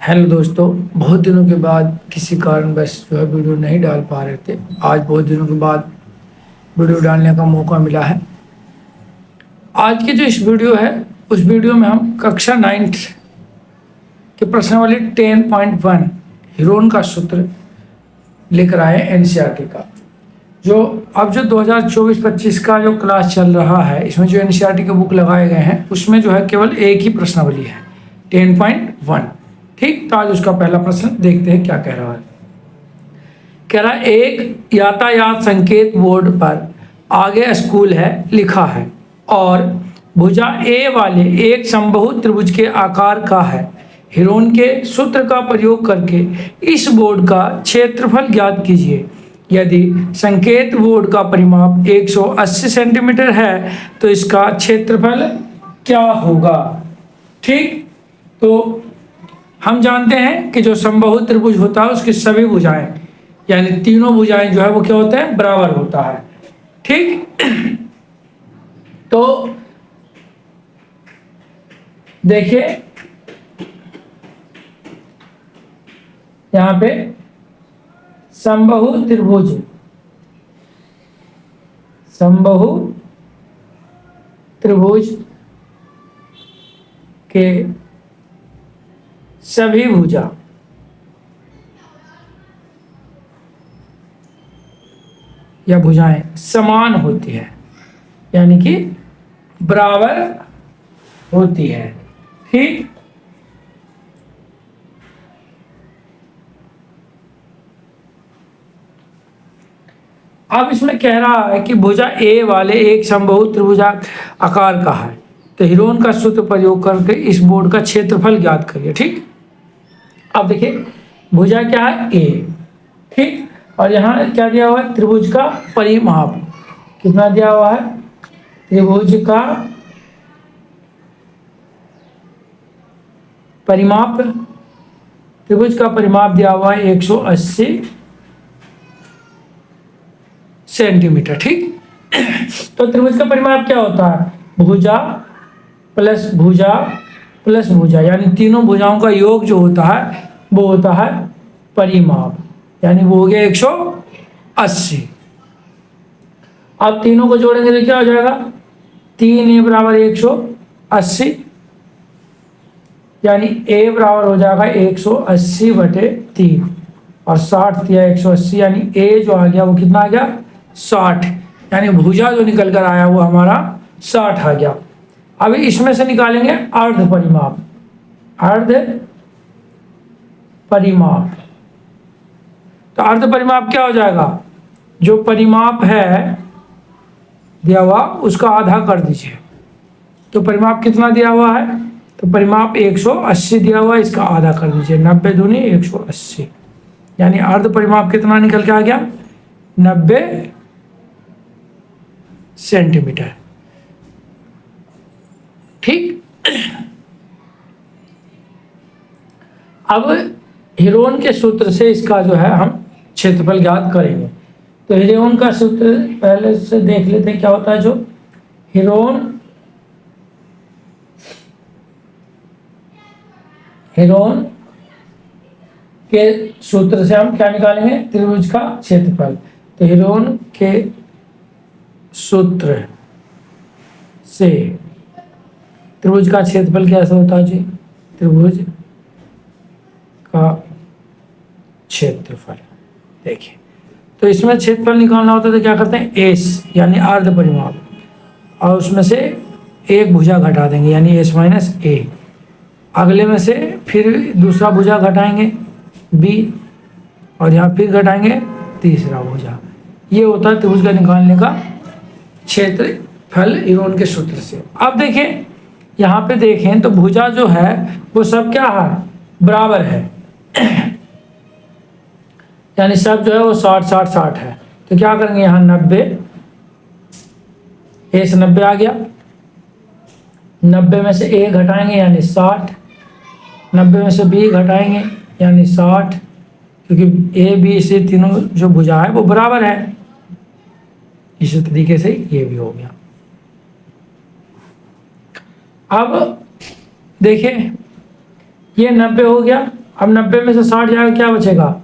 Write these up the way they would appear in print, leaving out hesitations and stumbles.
Hello दोस्तों, बहुत दिनों के बाद किसी कारणवश जो है वीडियो नहीं डाल पा रहे थे। आज बहुत दिनों के बाद वीडियो डालने का मौका मिला है। आज की जो इस वीडियो है उस वीडियो में हम कक्षा 9th के प्रश्नावली 10.1 हीरोन का सूत्र लेकर आए एनसीईआरटी का। जो अब जो 2024-25 का जो क्लास चल रहा है, इसमें जो एनसीईआरटी के बुक लगाए गए हैं उसमें जो है केवल एक ही प्रश्नावली है 10.1। ठीक, तो आज उसका पहला प्रश्न देखते हैं क्या कह रहा है। कह रहा है एक यातायात संकेत बोर्ड पर आगे स्कूल है लिखा है और भुजा ए वाले एक समबाहु त्रिभुज के आकार का है। हीरोन के सूत्र का प्रयोग करके इस बोर्ड का क्षेत्रफल ज्ञात कीजिए। यदि संकेत बोर्ड का परिमाप 180 सेंटीमीटर है तो इसका क्षेत्रफल क्या होगा। ठीक, तो हम जानते हैं कि जो समबाहु त्रिभुज होता है उसकी सभी भुजाएं यानी तीनों भुजाएं जो है वो क्या होते हैं, बराबर होता है। ठीक, तो देखिए यहां पे समबाहु त्रिभुज के सभी भुजा या भुजाएं समान होती है यानी कि बराबर होती है। ठीक, अब इसमें कह रहा है कि भुजा ए वाले एक समबाहु त्रिभुजा आकार का है, तो हीरोन का सूत्र प्रयोग करके इस बोर्ड का क्षेत्रफल ज्ञात करिए। ठीक, अब देखिए भुजा क्या है, ए। ठीक, और यहाँ क्या दिया हुआ है, त्रिभुज का परिमाप कितना दिया हुआ है, त्रिभुज का परिमाप दिया हुआ है 180 सेंटीमीटर। ठीक, तो त्रिभुज का परिमाप क्या होता है, भुजा प्लस भुजा यानी तीनों भुजाओं का योग जो होता है वो होता है परिमाप, यानी वो हो गया 180। अब तीनों को जोड़ेंगे तो क्या हो जाएगा, 3a बराबर 180 यानी a बराबर हो जाएगा 180/3 और 60 दिया 180 यानी a जो आ गया वो कितना आ गया 60, यानी भुजा जो निकल कर आया वो हमारा 60 आ गया। अभी इसमें से निकालेंगे अर्ध परिमाप। तो अर्ध परिमाप क्या हो जाएगा, जो परिमाप है दिया हुआ उसका आधा कर दीजिए। तो परिमाप कितना दिया हुआ है, तो परिमाप 180 दिया हुआ है, इसका आधा कर दीजिए, 90 दूनी 180 यानी अर्ध परिमाप कितना निकल के आ गया 90 सेंटीमीटर। ठीक, अब हीरोन के सूत्र से इसका जो है हम क्षेत्रफल ज्ञात करेंगे। तो हीरोन का सूत्र पहले से देख लेते हैं क्या होता है। जो हीरोन के सूत्र से हम क्या निकालेंगे, त्रिभुज का क्षेत्रफल। तो हीरोन के सूत्र से त्रिभुज का क्षेत्रफल कैसे होता है जी, त्रिभुज का क्षेत्रफल। देखिए, तो इसमें क्षेत्रफल निकालना होता है तो क्या करते हैं, एस यानी अर्ध परिमाप, और उसमें से एक भुजा घटा देंगे यानी एस माइनस ए। अगले में से फिर दूसरा भुजा घटाएंगे बी, और यहाँ फिर घटाएंगे तीसरा भुजा। ये होता है त्रिभुज का निकालने का क्षेत्रफल हीरोन के सूत्र से। अब देखें यहाँ पे देखें तो भुजा जो है वो सब क्या है, बराबर है यानी सब जो है वो 60 है। तो क्या करेंगे यहाँ 90, ए से 90 आ गया, 90 में से ए घटाएंगे यानी 60, 90 में से बी घटाएंगे यानी 60, क्योंकि ए बी से तीनों जो भुजा है वो बराबर है। इसी तरीके से ये भी हो गया। अब देखिए ये 90 हो गया, अब 90 में से 60 जाएगा, क्या बचेगा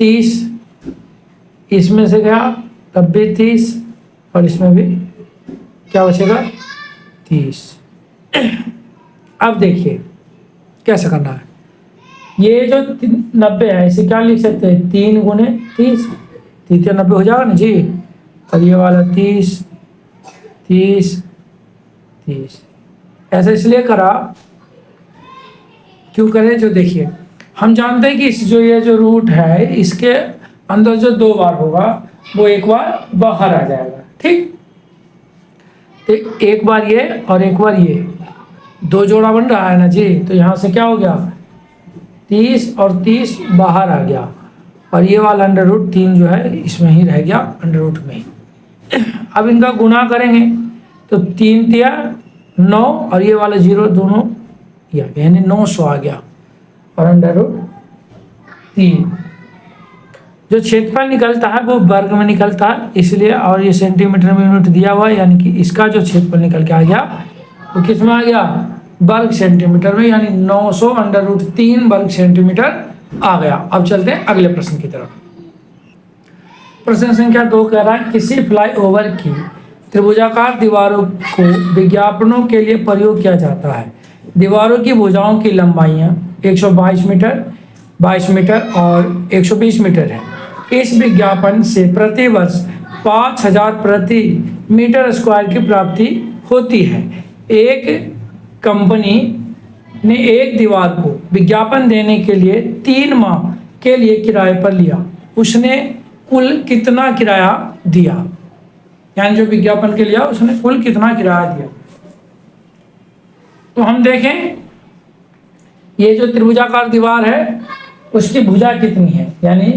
30, इसमें से गया तब भी 30 और इसमें भी क्या बचेगा 30। अब देखिए कैसे करना है। ये जो 90 है इसे क्या लिख सकते हैं 3 गुने 30, 30 90 हो जाएगा ना जी। और ये वाला 30 30 30 ऐसा इसलिए करा, क्यों करे, जो देखिए हम जानते हैं कि इस जो ये जो रूट है इसके अंदर जो 2 बार होगा वो एक बार बाहर आ जाएगा, ठीक। तो एक बार ये और एक बार ये 2 जोड़ा बन रहा है ना जी। तो यहाँ से क्या हो गया 30 और 30 बाहर आ गया और ये वाला √3 जो है इसमें ही रह गया √ में ही। अब इनका गुणा करेंगे तो 3 तिया 9 और ये वाला 0 दोनों यानी 900 आ गया और √3। जो क्षेत्रफल निकलता है वो वर्ग में निकलता है इसलिए, और ये सेंटीमीटर में यूनिट दिया हुआ है, यानी कि इसका जो क्षेत्रफल निकल के आ गया वो किस में आ गया वर्ग सेंटीमीटर में, यानी 900 √3 वर्ग सेंटीमीटर आ गया। अब चलते हैं अगले प्रश्न की तरफ। प्रश्न संख्या 2 कह रहा है किसी फ्लाईओवर की त्रिभुजाकार दीवारों को विज्ञापनों के लिए प्रयोग किया जाता है। दीवारों की भुजाओं की लंबाइयाँ 122 मीटर, 22 मीटर और 120 मीटर है। इस विज्ञापन से प्रति वर्ष 5000 प्रति मीटर स्क्वायर की प्राप्ति होती है। एक कंपनी ने एक दीवार को विज्ञापन देने के लिए 3 माह के लिए किराए पर लिया। उसने कुल कितना किराया दिया, यानी जो विज्ञापन के लिया उसने कुल कितना किराया दिया। तो हम देखें ये जो त्रिभुजाकार दीवार है उसकी भुजा कितनी है, यानी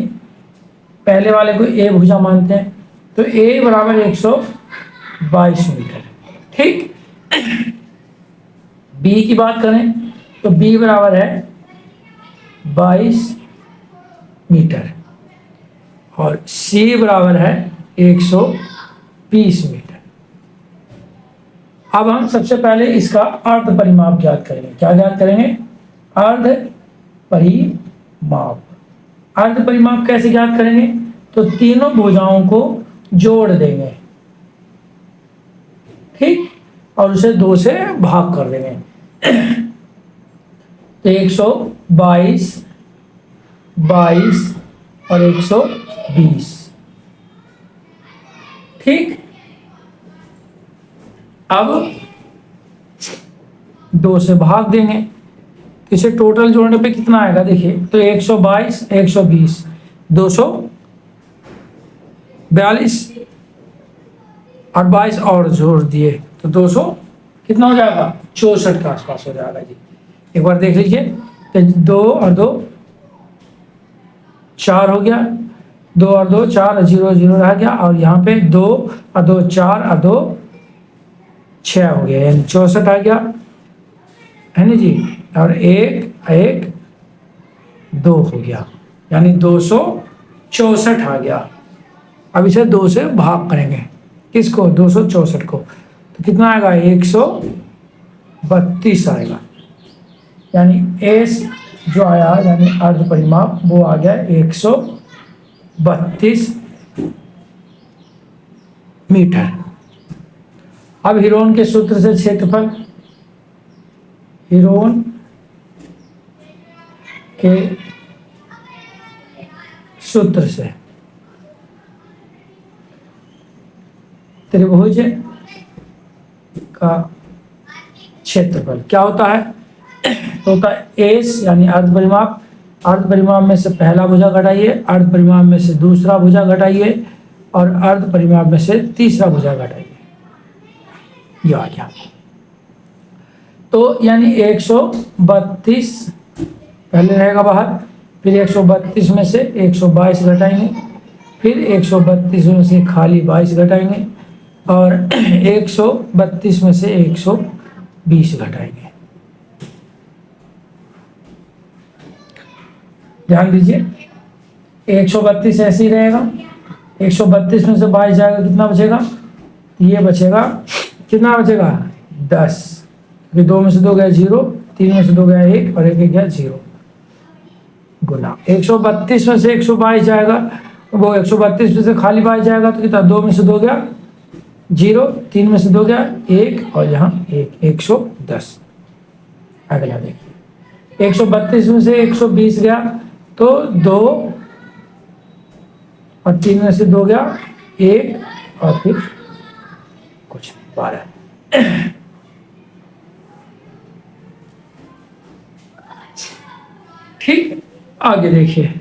पहले वाले को ए भुजा मानते हैं तो ए बराबर 122 मीटर, ठीक। बी की बात करें तो बी बराबर है 22 मीटर और सी बराबर है 120 मीटर। अब हम सबसे पहले इसका अर्ध परिमाप ज्ञात करेंगे। क्या ज्ञात करेंगे अर्ध परिमाप। अर्ध परिमाप कैसे ज्ञात करेंगे, तो तीनों भुजाओं को जोड़ देंगे, ठीक, और उसे 2 से भाग कर देंगे। तो 122, 22 और 120, ठीक। अब 2 से भाग देंगे, इसे टोटल जोड़ने पे कितना आएगा देखिए, तो 122 120 242 और 22 और जोड़ दिए तो 200 कितना हो जाएगा 64 के आसपास हो जाएगा जी। एक बार देख लीजिए तो 2 और 2 4 हो गया, 2 और 2 4 0 0 रह गया और यहाँ पे 2 और 2 4 और 2 6 हो गया, यानी 64 आ गया है ना जी। और 1 1 2 हो गया, यानी 264 आ गया। अब इसे 2 से भाग करेंगे, किसको 264 को, तो कितना आएगा 132 आएगा, यानी एस जो आया यानी अर्ध परिमाप वो आ गया 132 मीटर। अब हीरोन के सूत्र से क्षेत्रफल, हीरोन के सूत्र से त्रिभुज का क्षेत्रफल क्या होता है, तो होता है एस यानी अर्ध परिमाप। अर्ध परिमाप में से पहला भुजा घटाइए, अर्ध परिमाप में से दूसरा भुजा घटाइए और अर्ध परिमाप में से तीसरा भुजा घटाइए, ये आ गया। तो यानी 132 पहले रहेगा बाहर, फिर 132 में से 122 घटाएंगे, फिर 132 में से खाली 22 घटाएंगे और 132 में से 120 घटाएंगे। ध्यान दीजिए 132 ऐसे ही रहेगा, 132 में से 22 जाएगा, कितना बचेगा, ये बचेगा, कितना बचेगा 10, फिर 2 में से 2 गया 0, 3 में से 2 गया 1 और 1 गया 0, गुना 132 में से 122 जाएगा, वो 132 में से खाली 22 जाएगा तो कितना, 2 में से 2 गया 0, 3 में से 2 गया 1 और यहाँ 1, 110। अगला देखिए 132 में से 120 गया तो 2 और 3 में से 2 गया 1 और फिर कुछ 12। ठीक, आगे देखिए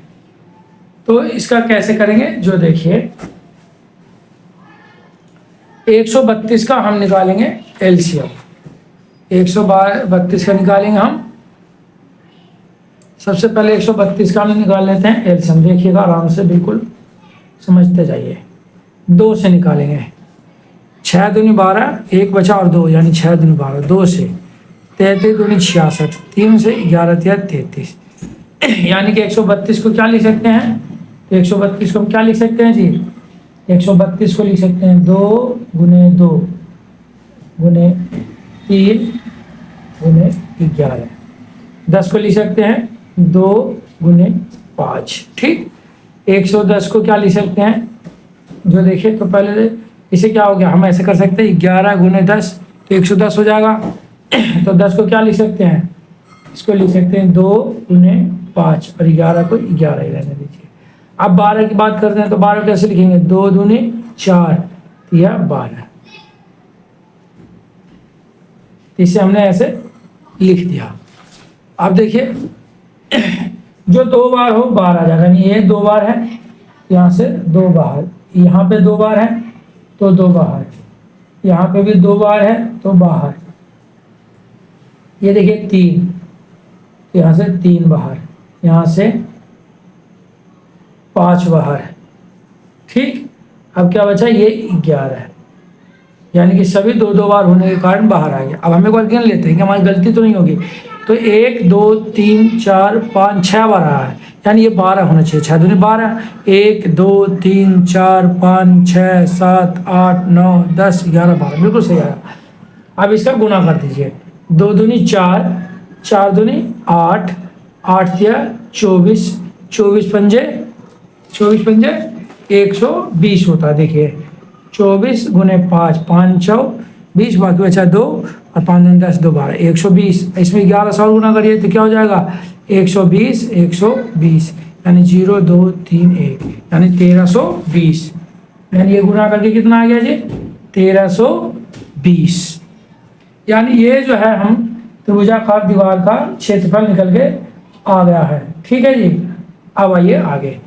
तो इसका कैसे करेंगे, जो देखिए 132 का हम निकालेंगे एलसीएम, 132 का निकालेंगे हम। सबसे पहले 132 का हम निकाल लेते हैं एलसीएम, देखिएगा आराम से, बिल्कुल समझते जाइए। 2 से निकालेंगे, 6 दूनी 12, 1 बचा और 2 यानी 6 दूनी 12, 2 से 33 दूनी 66, 3 से 11 या 33, यानी कि 132 को क्या लिख सकते हैं, 132 को हम क्या लिख सकते हैं जी, 132 को लिख सकते हैं 2 गुने 2 गुने 3 गुने 11, 10 को लिख सकते हैं 2 गुने 5। ठीक, 110 को क्या लिख सकते हैं, जो देखिए तो पहले इसे क्या हो गया, हम ऐसे कर सकते हैं 11 गुने 10 तो 110 हो जाएगा। तो 10 को क्या लिख सकते हैं, इसको लिख सकते हैं 2 गुने 5 और 11 को 11 ही रहने दीजिए। अब 12 की बात करते हैं तो 12 कैसे लिखेंगे, 2 दूनी 4 या 12, इसे हमने ऐसे लिख दिया। अब देखिए जो 2 बार हो बाहर आ जाएगा, यानी ये 2 बार है, यहाँ से 2 बाहर, यहाँ पे 2 बार है तो 2 बाहर, यहाँ पे भी 2 बार है तो बाहर, ये देखिए 3, यहाँ से 3 बाहर, यहाँ से 5 बाहर है। ठीक, अब क्या बचा, ये 11 है, यानी कि सभी 2 बार होने के कारण बाहर आ गया। अब हम एक बार गिन लेते हैं कि हमारी गलती तो नहीं होगी। तो 1 2 3 4 5 6 बार आ है, यानी ये 12 होना चाहिए, 6 दूनी 12, 1 2 3 4 5 6 7 8 9 10 11 12, बिल्कुल सही आया। अब इसका गुना कर दीजिए, 2 दूनी 4, 4 दूनी 8, 8 या 24, 24 पंजे 120 होता है। देखिए 24 गुने 5, 5 चौ 20, बाकी बचा 2 और 5 दूनी 10, 2 12, 120। इसमें 11 सौ गुना करिए तो क्या हो जाएगा, 120, 120 यानी 0 2 3 1 यानी 1320, यानी ये गुना करके कितना आ गया जी, 1320। यानी ये जो है हम त्रिभुजाकार दीवार का क्षेत्रफल निकल के आ गया है। ठीक है जी, अब आइए आगे।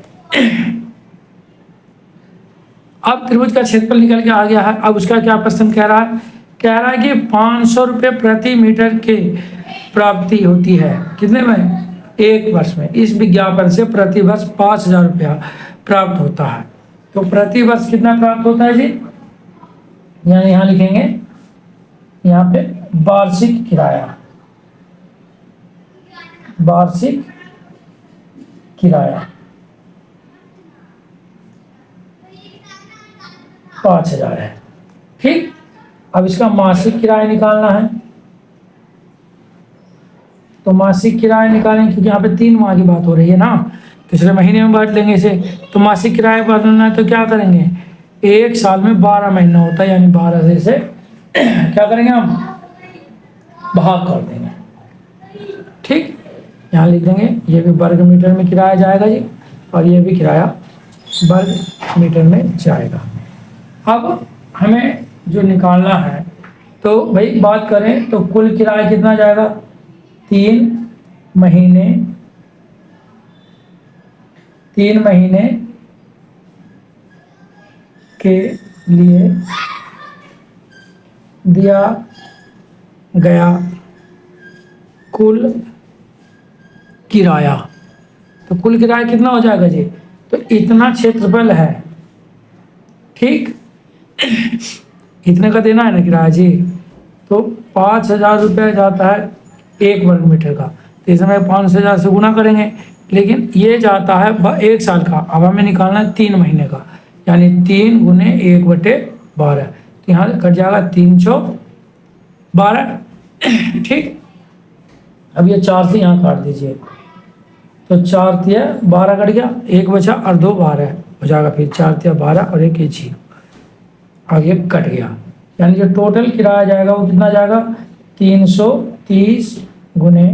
अब त्रिभुज का क्षेत्रफल निकल के आ गया है, अब उसका क्या प्रश्न कह रहा है, कह रहा है कि 500 रुपये प्रति मीटर के प्राप्ति होती है, कितने में, 1 वर्ष में। इस विज्ञापन से प्रति वर्ष 5000 रुपया प्राप्त होता है। तो प्रति वर्ष कितना प्राप्त होता है जी, यानी यहाँ लिखेंगे, यहाँ पे वार्षिक किराया, वार्षिक किराया 5000 है। ठीक, अब इसका मासिक किराया निकालना है, तो मासिक किराया निकालें, क्योंकि यहाँ पे 3 माह की बात हो रही है ना, पिछले महीने में बांट लेंगे इसे। तो मासिक किराया बढ़ाना है तो क्या करेंगे, 1 साल में 12 महीना होता है, यानी 12 से इसे क्या करेंगे हम, भाग कर देंगे। ठीक, यहाँ लिख देंगे, ये भी वर्ग मीटर में किराया जाएगा जी, और ये भी किराया वर्ग मीटर में जाएगा। अब हमें जो निकालना है, तो भाई बात करें तो कुल किराया कितना जाएगा, 3 महीने के लिए दिया गया कुल किराया। तो कुल किराया कितना हो जाएगा जी, तो इतना क्षेत्रफल है। ठीक, इतने का देना है ना किराया जी, तो 5000 रुपये जाता है 1 वर्ग मीटर का, तो इसमें 5000 से गुना करेंगे, लेकिन ये जाता है 1 साल का। अब हमें निकालना है 3 महीने का, यानी 3 गुने 1/12, तो यहाँ कट जाएगा 3 चौ 12। ठीक, अब ये 4 से यहाँ काट दीजिए, तो 4 तिया 12 कट गया, 1 बचा और 2 12 हो जाएगा। फिर 4 तिया 12 और 1 0 आगे कट गया, यानी जो टोटल किराया जाएगा वो कितना जाएगा 330 गुने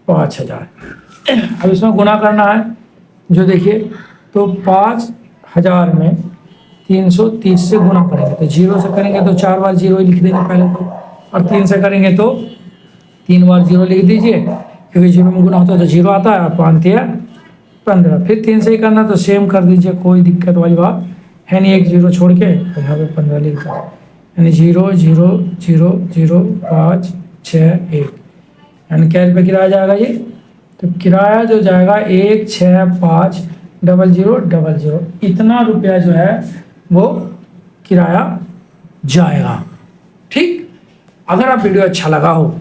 5000। अब इसमें गुना करना है, जो देखिए तो 5000 में 330 से गुना करेंगे तो 0 से करेंगे तो 4 बार 0 ही लिख देंगे पहले तो, और 3 से करेंगे तो 3 बार 0 लिख दीजिए, क्योंकि 0 में गुना होता है तो 0 आता है, और 5 तिया 15। फिर 3 से ही करना तो सेम कर दीजिए, कोई दिक्कत वाली बात है नहीं, 1 0 छोड़ के तो यहाँ पे 15 लिख दो, यानी 0 0 0 0 5 6 1। यानी क्या रुपये किराया जाएगा ये, तो किराया जो जाएगा 165,000 इतना रुपया जो है वो किराया जाएगा। ठीक, अगर आप वीडियो अच्छा लगा हो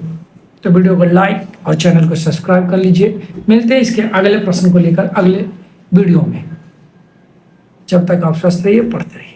तो वीडियो को लाइक और चैनल को सब्सक्राइब कर लीजिए। मिलते हैं इसके अगले प्रश्न को लेकर अगले वीडियो में। जब तक आप स्वस्थ रहिए, पढ़ते रहिए।